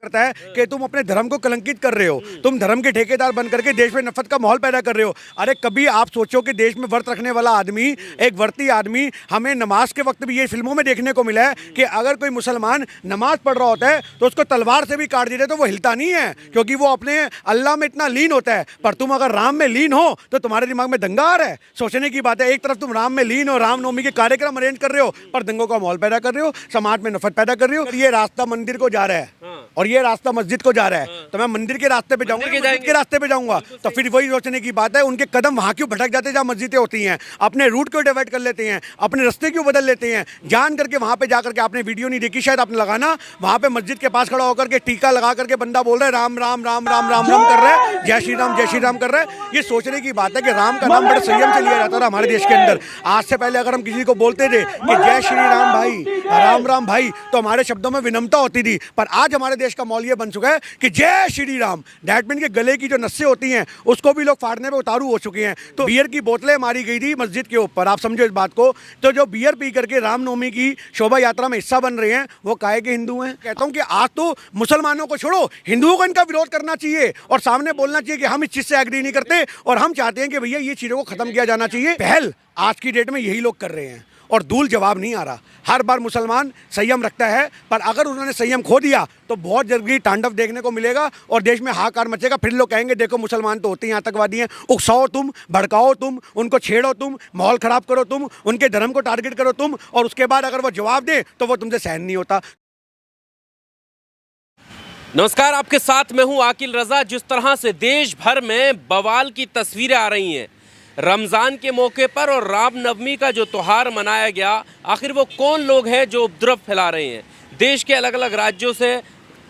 करता है कि तुम अपने धर्म को कलंकित कर रहे हो, तुम धर्म के ठेकेदार बन करके देश में नफरत का माहौल पैदा कर रहे हो। अरे कभी आप सोचो कि देश में व्रत रखने वाला आदमी, एक व्रती आदमी, हमें नमाज के वक्त भी ये फिल्मों में देखने को मिला है कि अगर कोई मुसलमान नमाज पढ़ रहा होता है तो उसको तलवार से भी काट देते तो वो हिलता नहीं है, क्योंकि वो अपने अल्लाह में इतना लीन होता है। पर तुम अगर राम में लीन हो तो तुम्हारे दिमाग में दंगा आ रहा है। सोचने की बात है, एक तरफ तुम राम में लीन हो, रामनवमी के कार्यक्रम अरेंज कर रहे हो, पर दंगों का माहौल पैदा कर रहे हो, समाज में नफरत पैदा कर रहे हो। ये रास्ता मंदिर को जा रहा है और ये रास्ता मस्जिद को जा रहा है, तो मैं मंदिर के रास्ते पे जाऊंगा, मस्जिद के रास्ते पे जाऊंगा। तो फिर वही सोचने की बात है, उनके कदम वहां क्यों भटक जाते हैं जहां मस्जिदें होती हैं, अपने रूट क्यों डिवाइड कर लेते हैं, अपने रास्ते क्यों बदल लेते हैं, जान करके वहां पे जाकर के। आपने वीडियो नहीं देखी शायद, आपने लगाना, वहां पे मस्जिद के पास खड़ा होकर के टीका लगा करके बंदा बोल रहा है राम राम राम राम राम राम कर रहा है, जय श्री राम कर रहा है। ये सोचने की बात है कि राम का नाम बड़े संयम से लिया जाता था हमारे देश के अंदर। आज से पहले अगर हम किसी को बोलते थे कि जय श्री राम भाई, राम राम भाई, तो हमारे शब्दों में विनम्रता होती थी। पर आज हमारे देश का माहौल ये बन चुका है कि जय श्री राम, दैट मीन के गले की जो नसें होती हैं उसको भी लोग फाड़ने पे उतारू हो चुके हैं। तो बियर की बोतलें मारी गई थी मस्जिद के ऊपर, आप समझो इस बात को। तो जो बियर पी करके रामनवमी की शोभा यात्रा में हिस्सा बन रहे हैं वो काहे के हिंदू हैं। कहता हूं कि आज तो मुसलमानों को छोड़ो, हिंदुओं को इनका विरोध करना चाहिए और सामने बोलना चाहिए कि हम इस चीज से एग्री नहीं करते और हम चाहते हैं कि भैया ये चीजों को खत्म किया जाना चाहिए। पहल आज की डेट में यही लोग कर रहे हैं और दूल जवाब नहीं आ रहा। हर बार मुसलमान संयम रखता है, पर अगर उन्होंने संयम खो दिया तो बहुत जल्दी तांडव देखने को मिलेगा और देश में हाहाकार मचेगा। फिर लोग कहेंगे देखो मुसलमान तो होते हैं आतंकवादी हैं। उकसाओ तुम, भड़काओ तुम, उनको छेड़ो तुम, माहौल खराब करो तुम, उनके धर्म को टारगेट करो तुम, और उसके बाद अगर वो जवाब दे तो वो तुमसे सहन नहीं होता। नमस्कार, आपके साथ मैं हूं आकिल रजा। जिस तरह से देश भर में बवाल की तस्वीरें आ रही हैं रमज़ान के मौके पर और रामनवमी का जो त्यौहार मनाया गया, आखिर वो कौन लोग हैं जो उपद्रव फैला रहे हैं। देश के अलग अलग राज्यों से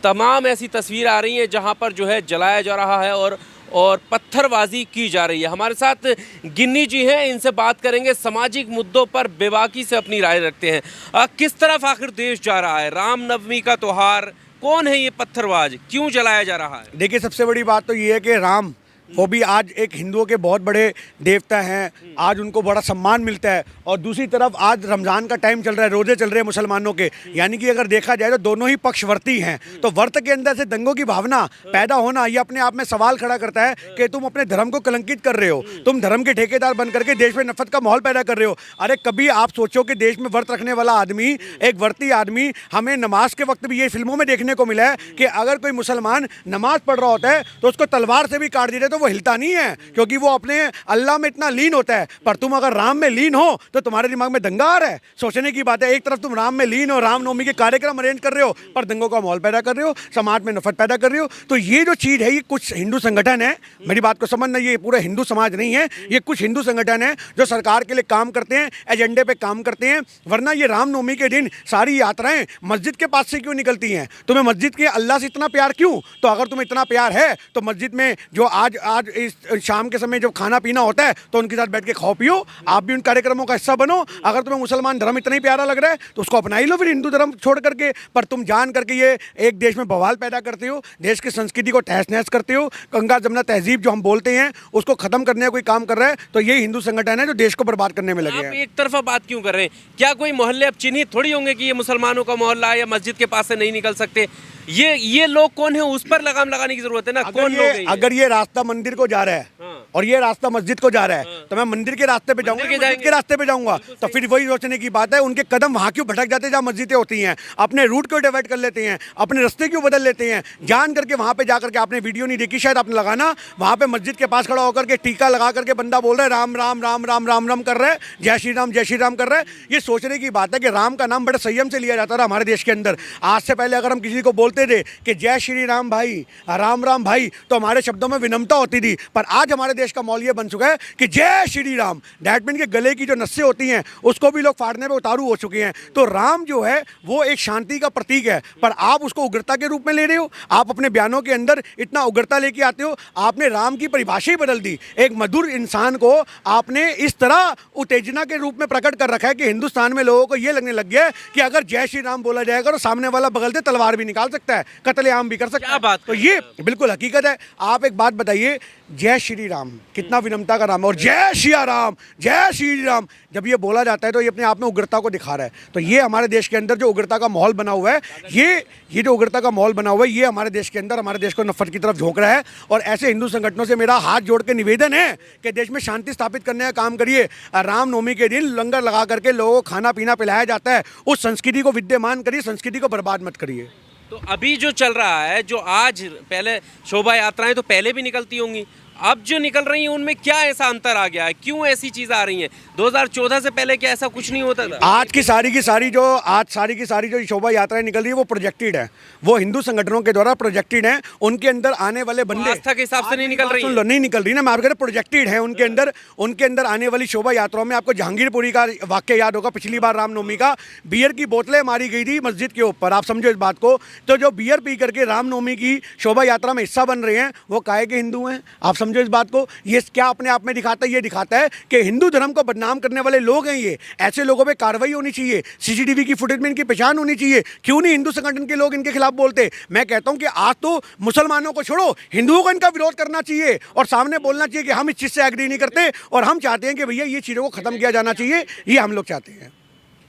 तमाम ऐसी तस्वीरें आ रही हैं जहां पर जो है जलाया जा रहा है और पत्थरबाजी की जा रही है। हमारे साथ गिन्नी जी हैं, इनसे बात करेंगे। सामाजिक मुद्दों पर बेबाकी से अपनी राय रखते हैं। किस तरफ आखिर देश जा रहा है? रामनवमी का त्यौहार, कौन है ये पत्थरबाज, क्यों जलाया जा रहा है? देखिए, सबसे बड़ी बात तो ये है कि राम वो भी आज एक हिंदुओं के बहुत बड़े देवता हैं, आज उनको बड़ा सम्मान मिलता है। और दूसरी तरफ आज रमज़ान का टाइम चल रहा है, रोज़े चल रहे हैं मुसलमानों के, यानी कि अगर देखा जाए तो दोनों ही पक्ष वर्ती हैं। तो व्रत के अंदर से दंगों की भावना पैदा होना ये अपने आप में सवाल खड़ा करता है कि तुम अपने धर्म को कलंकित कर रहे हो, तुम धर्म के ठेकेदार बन करके देश में नफरत का माहौल पैदा कर रहे हो। अरे कभी आप सोचो कि देश में व्रत रखने वाला आदमी, एक व्रती आदमी, हमें नमाज के वक्त भी ये फिल्मों में देखने को मिला है कि अगर कोई मुसलमान नमाज पढ़ रहा होता है तो उसको तलवार से भी काट देते तो वो हिलता नहीं है, क्योंकि वो अपने अल्लाह में इतना लीन होता है। पर तुम अगर राम में लीन हो तो तुम्हारे दिमाग में दंगा आ रहा है। सोचने की बात है, एक तरफ तुम राम में लीन हो, रामनवमी के कार्यक्रम अरेंज कर रहे हो, पर दंगों का माहौल पैदा कर रहे हो, समाज में नफरत पैदा कर रहे हो। तो ये जो चीज़ है, ये कुछ हिंदू संगठन है, मेरी बात को समझना, ये पूरा हिंदू समाज नहीं है, ये कुछ हिंदू संगठन है जो सरकार के लिए काम करते हैं, एजेंडे पे काम करते हैं। वरना ये रामनवमी के दिन सारी यात्राएं मस्जिद के पास से क्यों निकलती हैं? तुम्हें मस्जिद के अल्लाह से इतना प्यार क्यों? तो अगर तुम्हें इतना प्यार है तो मस्जिद में जो आज इस शाम के समय जब खाना पीना होता है तो उनके साथ बैठ के खाओ पियो, आप भी उन कार्यक्रमों का हिस्सा बनो। अगर तुम्हें मुसलमान धर्म इतना ही प्यारा लग रहा है तो उसको अपना ही लो फिर हिंदू धर्म छोड़ करके। पर तुम जान करके ये एक देश में बवाल पैदा करते हो, देश की संस्कृति को तहस नहस करते हो। गंगा जमुना तहजीब जो हम बोलते हैं उसको खत्म करने का कोई काम कर रहा है तो ये हिंदू संगठन है जो देश को बर्बाद करने में लगे हैं। एक तरफा बात क्यों कर रहे हैं? क्या कोई मोहल्ले अब चिन्हित थोड़ी होंगे कि ये मुसलमानों का मोहल्ला है या मस्जिद के पास से नहीं निकल सकते? ये लोग कौन है, उस पर लगाम लगाने की जरूरत है ना। कौन लोग हैं? अगर ये रास्ता मंदिर को जा रहा है और ये रास्ता मस्जिद को जा रहा है तो मैं मंदिर के रास्ते पे जाऊंगा, मस्जिद के रास्ते पे जाऊंगा। तो फिर वही सोचने की बात है, उनके कदम वहां क्यों भटक जाते हैं जहां मस्जिदें होती हैं, अपने रूट क्यों डिवाइड कर लेते हैं, अपने रास्ते क्यों बदल लेते हैं, जान करके वहां पे जाकर के। आपने वीडियो नहीं देखी शायद, आपने लगाना, वहां पे मस्जिद के पास खड़ा होकर के टीका लगा करके बंदा बोल रहा है राम राम राम राम राम राम कर रहा है, जय श्री राम कर रहा है। ये सोचने की बात है कि राम का नाम बड़े संयम से लिया जाता था हमारे देश के अंदर। आज से पहले अगर हम किसी को बोलते थे कि जय श्री राम भाई, राम राम भाई, तो हमारे शब्दों में विनम्रता होती थी। पर आज हमारे देश का माहौल ये बन चुका है कि जय श्री राम, दैट मीन के गले की जो नसें होती हैं उसको भी लोग फाड़ने पे उतारू हो चुके हैं। तो राम जो है वो एक शांति का प्रतीक है, पर आप उसको उग्रता के रूप में ले रहे हो। आप अपने बयानों के अंदर इतना उग्रता लेके आते हो। आपने राम की परिभाषा ही बदल दी। एक मधुर इंसान को आपने इस तरह उत्तेजना के रूप में प्रकट कर रखा है कि हिंदुस्तान में लोगों को ये लगने लग गया है कि अगर जय श्री राम बोला जाएगा तो सामने वाला बगल से तलवार भी निकाल सकता है, कत्लेआम भी कर सकता है। क्या बात तो ये बिल्कुल हकीकत है। आप एक बात बताइए, जय श्री राम कितना विनम्रता का नाम है। और जय सिया राम, जय श्री राम जब ये बोला जाता है तो ये अपने आप में उग्रता को दिखा रहा है। तो ये हमारे देश के अंदर जो उग्रता का माहौल बना हुआ है, ये जो उग्रता का माहौल बना हुआ है, ये हमारे देश के अंदर हमारे देश को नफरत की तरफ झोंक रहा है। और ऐसे हिंदू संगठनों से मेरा हाथ जोड़ के निवेदन है कि देश में शांति स्थापित करने का काम करिए। रामनवमी के दिन लंगर लगा करके लोगों को खाना पीना पिलाया जाता है, उस संस्कृति को विद्यमान करिए, संस्कृति को बर्बाद मत करिए। तो अभी जो चल रहा है, जो आज पहले शोभा यात्राएं तो पहले भी निकलती होंगी, अब जो निकल रही हैं उनमें क्या ऐसा अंतर आ गया है, क्यों ऐसी चीज़ आ रही हैं? 2014 से पहले क्या ऐसा कुछ नहीं होता था? आज की सारी जो शोभा यात्राएं निकल रही है वो प्रोजेक्टेड है, वो हिंदू संगठनों के द्वारा प्रोजेक्टेड है। उनके अंदर आने वाले बंदे आस्था के हिसाब से नहीं निकल रही, नहीं निकल रही ना, मैं आपको कह रहा प्रोजेक्टेड है। उनके अंदर आने वाली शोभा यात्राओं में आपको जहांगीरपुरी का वाक्य याद होगा, पिछली बार रामनवमी का, बियर की बोतलें मारी गई थी मस्जिद के ऊपर, आप समझो इस बात को। तो जो बियर पी करके रामनवमी की शोभा यात्रा में हिस्सा बन रहे हैं वो काहे के हिंदू हैं, आप समझो इस बात को। ये क्या अपने आप में दिखाता है? ये दिखाता है कि हिंदू धर्म को बदनाम करने वाले लोग हैं ये। ऐसे लोगों पे कार्रवाई होनी चाहिए, सीसीटीवी की फुटेज में इनकी पहचान होनी चाहिए। क्यों नहीं हिंदू संगठन के लोग इनके खिलाफ बोलते? मैं कहता हूं कि आज तो मुसलमानों को छोड़ो, हिंदुओं को इनका विरोध करना चाहिए और सामने बोलना चाहिए कि हम इस चीज़ से एग्री नहीं करते और हम चाहते हैं कि भैया ये चीज़ों को खत्म किया जाना चाहिए, ये हम लोग चाहते हैं।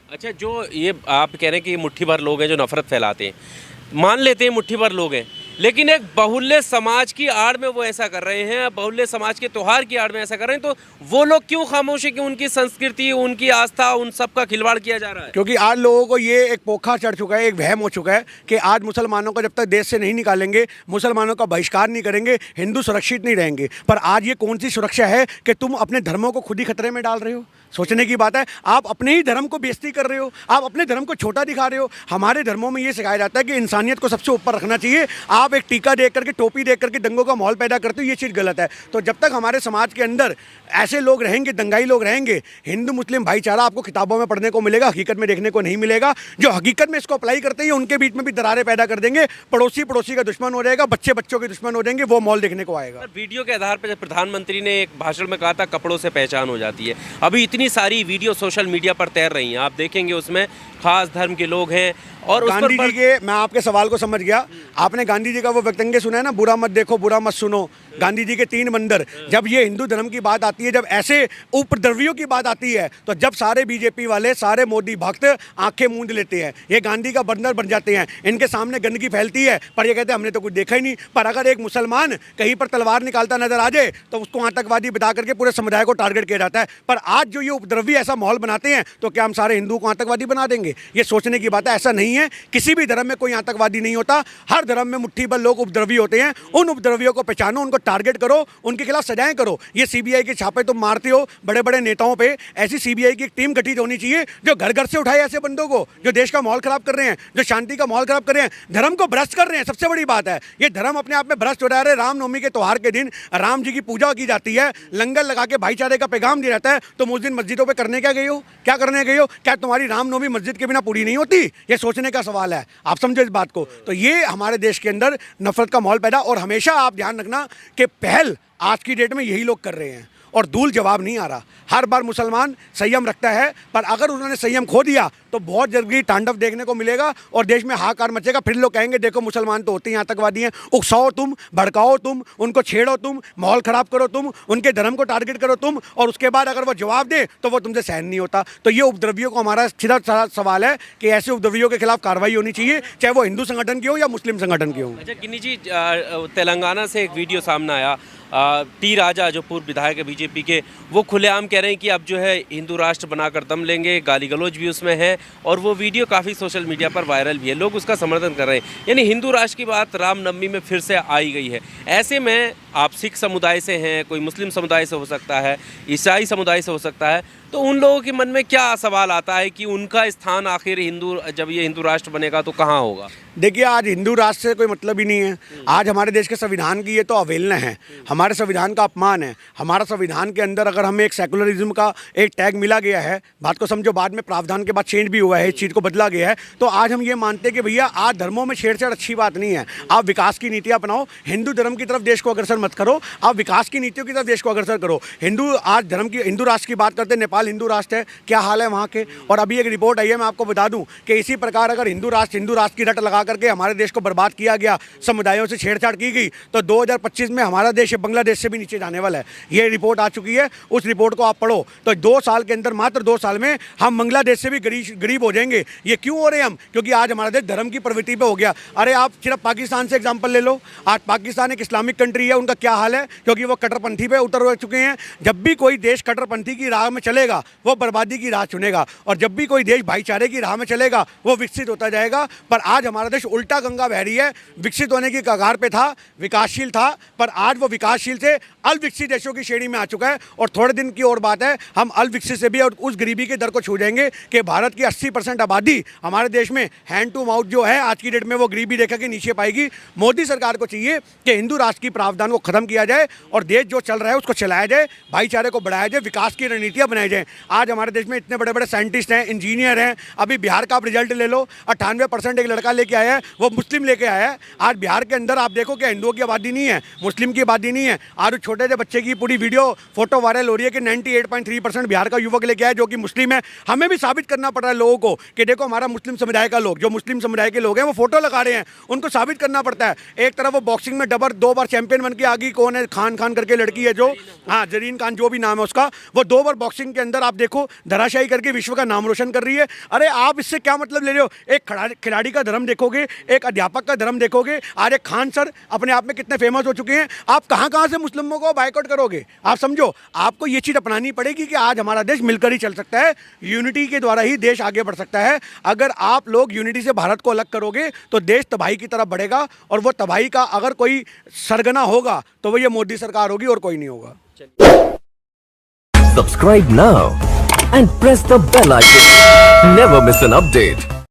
अच्छा, जो ये आप कह रहे हैं कि मुट्ठी भर लोग हैं जो नफरत फैलाते हैं, मान लेते हैं मुट्ठी भर लोग हैं, लेकिन एक बहुल्य समाज की आड़ में वो ऐसा कर रहे हैं, बहुल्य समाज के त्यौहार की आड़ में ऐसा कर रहे हैं, तो वो लोग क्यों खामोश है कि उनकी संस्कृति, उनकी आस्था, उन सब का खिलवाड़ किया जा रहा है? क्योंकि आज लोगों को ये एक पोखा चढ़ चुका है, एक वहम हो चुका है कि आज मुसलमानों को जब तक देश से नहीं निकालेंगे, मुसलमानों का बहिष्कार नहीं करेंगे, हिंदू सुरक्षित नहीं रहेंगे। पर आज ये कौन सी सुरक्षा है कि तुम अपने धर्मों को खुद ही खतरे में डाल रहे हो? सोचने की बात है। आप अपने ही धर्म को बेइज्जती कर रहे हो, आप अपने धर्म को छोटा दिखा रहे हो। हमारे धर्मों में ये सिखाया जाता है कि इंसानियत को सबसे ऊपर रखना चाहिए। आप एक टीका देख करके, टोपी देख करके दंगों का माहौल पैदा करते हो, ये चीज़ गलत है। तो जब तक हमारे समाज के अंदर ऐसे लोग रहेंगे, दंगाई लोग रहेंगे, हिंदू मुस्लिम भाईचारा आपको किताबों में पढ़ने को मिलेगा, हकीकत में देखने को नहीं मिलेगा। जो हकीकत में इसको अप्लाई करते हैं उनके बीच में भी दरारें पैदा कर देंगे, पड़ोसी का दुश्मन हो जाएगा, बच्चे बच्चों के दुश्मन हो जाएंगे, वो माहौल देखने को आएगा। वीडियो के आधार पर प्रधानमंत्री ने एक भाषण में कहा था कपड़ों से पहचान हो जाती है। अभी इतनी सारी वीडियो सोशल मीडिया पर तैर रही हैं, आप देखेंगे उसमें खास धर्म के लोग हैं। और गांधी जी के, मैं आपके सवाल को समझ गया। आपने गांधी जी का वो व्यक्तंग्य सुना है ना, बुरा मत देखो बुरा मत सुनो, गांधी जी के 3 बंदर। जब ये हिंदू धर्म की बात आती है, जब ऐसे उपद्रवियों की बात आती है, तो जब सारे बीजेपी वाले, सारे मोदी भक्त आंखें मूंद लेते हैं, ये गांधी का बंदर बन जाते हैं। इनके सामने गंदगी फैलती है पर ये कहते हैं हमने तो कुछ देखा ही नहीं। पर अगर एक मुसलमान कहीं पर तलवार निकालता नजर आ जाए तो उसको आतंकवादी बता करके पूरे समुदाय को टारगेट किया जाता है। पर आज जो ये उपद्रवी ऐसा माहौल बनाते हैं तो क्या हम सारे हिंदुओं को आतंकवादी बना देंगे? ये सोचने की बात है। ऐसा नहीं है, किसी भी धर्म में कोई आतंकवादी नहीं होता। हर धर्म में मुट्ठी भर लोग उपद्रवी होते हैं। उन उपद्रवियों को पहचानो, उनको टारगेट करो, उनके खिलाफ सजाएं करो। ये सीबीआई के छापे तुम मारते हो बड़े बड़े नेताओं पे, ऐसी सीबीआई की एक टीम गठित होनी चाहिए जो घर घर से उठाए ऐसे बंदों को जो देश का माहौल खराब कर रहे हैं, जो शांति का माहौल खराब कर रहे हैं, धर्म को भ्रष्ट कर रहे हैं। सबसे बड़ी बात है ये धर्म अपने आप में भ्रष्ट हो रहा है। रामनवमी के त्यौहार के दिन राम जी की पूजा की जाती है, लंगर लगा के भाईचारे का पैगाम दिया जाता है, तो उस दिन मस्जिदों पर करने क्या गए हो? क्या करने गए हो? क्या तुम्हारी रामनवमी मस्जिद के बिना पूरी नहीं होती? ये सोचने का सवाल है। आप समझो इस बात को। तो ये हमारे देश के अंदर नफरत का माहौल पैदा, और हमेशा आप ध्यान रखना कि पहल आज की डेट में यही लोग कर रहे हैं और दूल जवाब नहीं आ रहा। हर बार मुसलमान संयम रखता है, पर अगर उन्होंने संयम खो दिया तो बहुत जल्दी तांडव देखने को मिलेगा और देश में हाहाकार मचेगा। फिर लोग कहेंगे देखो मुसलमान तो होते ही आतंकवादी हैं। उकसाओ तुम, भड़काओ तुम, उनको छेड़ो तुम, माहौल खराब करो तुम, उनके धर्म को टारगेट करो तुम, और उसके बाद अगर वो जवाब दे तो वो तुमसे सहन नहीं होता। तो ये उपद्रवियों को हमारा सीधा सवाल है कि ऐसे उपद्रवियों के खिलाफ कार्रवाई होनी चाहिए, चाहे वो हिंदू संगठन की हो या मुस्लिम संगठन की हो। अच्छा गिन्नी जी, तेलंगाना से एक वीडियो सामने आया, टी राजा जो पूर्व विधायक है बीजेपी के, वो खुलेआम कह रहे हैं कि अब जो है हिंदू राष्ट्र बनाकर दम लेंगे, गाली गलौज भी उसमें है, और वो वीडियो काफ़ी सोशल मीडिया पर वायरल भी है, लोग उसका समर्थन कर रहे हैं। यानी हिंदू राष्ट्र की बात रामनवमी में फिर से आई गई है। ऐसे में आप सिख समुदाय से हैं, कोई मुस्लिम समुदाय से हो सकता है, ईसाई समुदाय से हो सकता है, तो उन लोगों के मन में क्या सवाल आता है कि उनका स्थान आखिर हिंदू, जब ये हिंदू राष्ट्र बनेगा तो कहाँ होगा? देखिए, आज हिंदू राष्ट्र से कोई मतलब ही नहीं है। आज हमारे देश के संविधान की ये तो अवहेलना है, हमारे संविधान का अपमान है। हमारा संविधान के अंदर अगर हमें एक सेकुलरिज्म का एक टैग मिला गया है, बात को समझो, बाद में प्रावधान के बाद चेंज भी हुआ है, इस चीज़ को बदला गया है, तो आज हम ये मानते हैं कि भैया आज धर्मों में छेड़छाड़ अच्छी बात नहीं है। आप विकास की नीतियाँ अपनाओ, हिंदू धर्म की तरफ देश को अग्रसर मत करो, आप विकास की नीतियों की तरफ देश को अग्रसर करो। आज धर्म की, हिंदू राष्ट्र की बात करते हैं, नेपाल हिंदू राष्ट्र है, क्या हाल है वहाँ के? और अभी एक रिपोर्ट आई है, मैं आपको बता दूं कि इसी प्रकार अगर हिंदू राष्ट्र की रट लगा करके हमारे देश को बर्बाद किया गया, समुदायों से छेड़छाड़ की गई, तो 2025 में हमारा देश बांग्लादेश से भी नीचे जाने वाला है। ये रिपोर्ट आ चुकी है, उस रिपोर्ट को आप पढ़ो। तो 2 साल के अंदर, मात्र 2 साल में हम बांग्लादेश से भी गरीब हो जाएंगे। ये क्यों हो रहे हैं हम? क्योंकि आज हमारा देश धर्म की प्रवृत्ति पे हो गया। अरे आप सिर्फ पाकिस्तान से एग्जाम्पल ले लो। आज पाकिस्तान एक इस्लामिक कंट्री है, उनका क्या हाल है? क्योंकि वो कट्टरपंथी पे उतर हो चुके हैं। जब भी कोई देश कट्टरपंथी की राह में चलेगा, वो बर्बादी की राह चुनेगा, और जब भी कोई देश भाईचारे की राह में चलेगा, वो विकसित होता जाएगा। पर आज हमारा देश उल्टा गंगा बह रही है। विकसित होने की कगार पे था, विकासशील था, पर आज वो विकासशील से अल्पविकसित देशों की श्रेणी में आ चुका है। और थोड़े दिन की और बात है, हम अल्पविकसित से भी और उस गरीबी के दर को छू जाएंगे कि भारत की 80% आबादी हमारे देश में हैंड टू माउथ जो है आज की डेट में, वो गरीबी रेखा के नीचे पाएगी। मोदी सरकार को चाहिए कि हिंदू राष्ट्र की प्रावधान को खत्म किया जाए और देश जो चल रहा है उसको चलाया जाए, भाईचारे को बढ़ाया जाए, विकास की रणनीतियां बनाई जाए। आज हमारे देश में इतने बड़े बड़े साइंटिस्ट हैं, इंजीनियर हैं। अभी बिहार का आप रिजल्ट ले लो, 98% एक लड़का लेके आया है, वो मुस्लिम लेके आया है। आज बिहार के अंदर आप देखो कि हिंदुओं की आबादी नहीं है, मुस्लिम की आबादी नहीं है। आज छोटे से बच्चे की पूरी वीडियो फोटो वायरल हो रही है कि 98.3% बिहार का युवक लेके आया जो कि मुस्लिम है। हमें भी साबित करना पड़ रहा है लोगों को कि देखो हमारा मुस्लिम समुदाय का लोग, जो मुस्लिम समुदाय के लोग हैं, वो फोटो लगा रहे हैं, उनको साबित करना पड़ता है। एक तरफ वो बॉक्सिंग में 2 बार चैंपियन बन के आ गई, कौन है, खान करके लड़की है जो, हाँ जरीन खान जो भी नाम है उसका, वो 2 बार बॉक्सिंग के अंदर आप देखो धराशायी करके विश्व का नाम रोशन कर रही है। अरे आप इससे क्या मतलब ले रहे हो? एक खिलाड़ी का धर्म देखोगे, एक अध्यापक का धर्म देखोगे। आज एक खान सर अपने आप में कितने फेमस हो चुके हैं, आप कहां से मुस्लिमों को बायकॉट करोगे? आप समझो, आपको ये चीज़ अपनानी पड़ेगी कि आज हमारा देश मिलकर ही चल सकता है, यूनिटी के द्वारा ही देश आगे बढ़ सकता है। अगर आप लोग यूनिटी से भारत को अलग करोगे तो देश तबाही की तरफ बढ़ेगा, और वो तबाही का अगर कोई सरगना होगा तो वो ये मोदी सरकार होगी और कोई नहीं होगा। Subscribe now and press the bell icon. Never miss an update.